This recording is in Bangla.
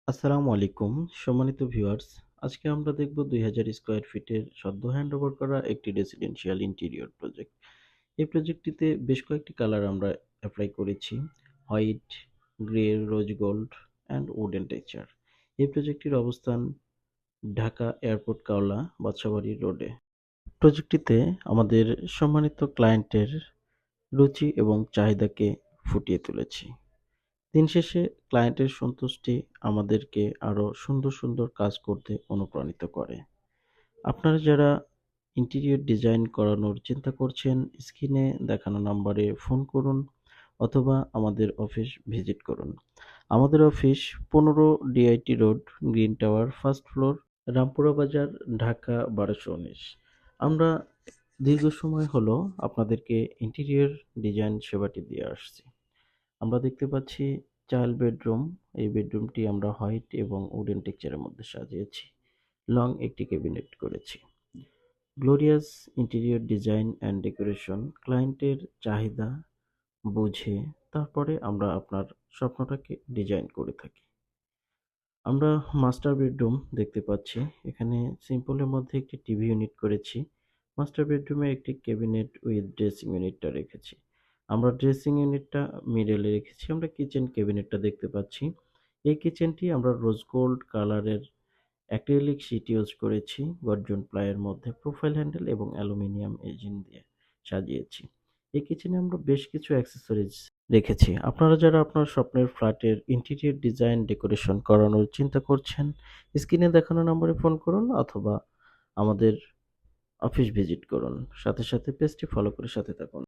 আসসালামু আলাইকুম সম্মানিত ভিউয়ার্স। আজকে আমরা দেখব ২০০০ স্কয়ার ফিটের সদ্য হ্যান্ডওভার করা একটি রেসিডেন্সিয়াল ইন্টেরিয়র প্রজেক্ট। এই প্রজেক্টটিতে বেশ কয়েকটি কালার আমরা এপ্লাই করেছি। White, grey, rose gold and wooden texture. এই প্রজেক্টটির অবস্থান ঢাকা এয়ারপোর্ট কাওলা বাদশাবাড়ি রোডে। প্রজেক্টটিতে আমাদের সম্মানিত ক্লায়েন্টের রুচি এবং চাহিদাকে ফুটিয়ে তুলেছি। দিন শেষে ক্লায়েন্টের সন্তুষ্টি আমাদেরকে আরো সুন্দর সুন্দর কাজ করতে অনুপ্রাণিত করে। আপনারা যারা ইন্টেরিয়র ডিজাইন করানোর চিন্তা করছেন, স্ক্রিনে দেখানো নাম্বারে ফোন করুন অথবা আমাদের অফিস ভিজিট করুন। আমাদের office ১৫ DIT road, green tower, first floor, Rampura বাজার, ঢাকা ১২১৯। আমরা দীর্ঘ সময় হলো আপনাদেরকে ইন্টেরিয়র ডিজাইন সেবাটি দিয়ে আসছি। আমরা দেখতে পাচ্ছি চাইল্ড বেডরুম। এই বেডরুমটি আমরা হোয়াইট এবং উডেন টেক্সচারের মধ্যে সাজিয়েছি। লং একটি ক্যাবিনেট করেছি। Glorious interior design and decoration. ক্লায়েন্টের চাহিদা বুঝে তারপরে আমরা আপনার স্বপ্নটাকে ডিজাইন করে থাকি। আমরা মাস্টার বেডরুম দেখতে পাচ্ছি। এখানে সিম্পলের মধ্যে একটি টিভি ইউনিট করেছি। মাস্টার বেডরুমে একটি ক্যাবিনেট উইথ ড্রেসিং ইউনিটটা রেখেছি। আমরা ড্রেসিং ইউনিটটা মিডলে রেখেছি। আমরা কিচেন ক্যাবিনেটটা দেখতে পাচ্ছি। এই কিচেনটি আমরা রোজ গোল্ড কালারের অ্যাক্রিলিক শীট ইউজ করেছি। গর্জন প্লাইয়ের মধ্যে প্রোফাইল হ্যান্ডেল এবং অ্যালুমিনিয়াম এজিং দিয়ে সাজিয়েছি। এই কিচেনে আমরা বেশ কিছু অ্যাক্সেসরিজ রেখেছি। আপনারা যারা আপনার স্বপ্নের ফ্ল্যাটের ইন্টেরিয়র ডিজাইন ডেকোরেশন করানোর চিন্তা করছেন, স্ক্রিনে দেখানো নম্বরে ফোন করুন অথবা আমাদের অফিস ভিজিট করুন। সাথে পেজটি ফলো করে সাথে থাকুন।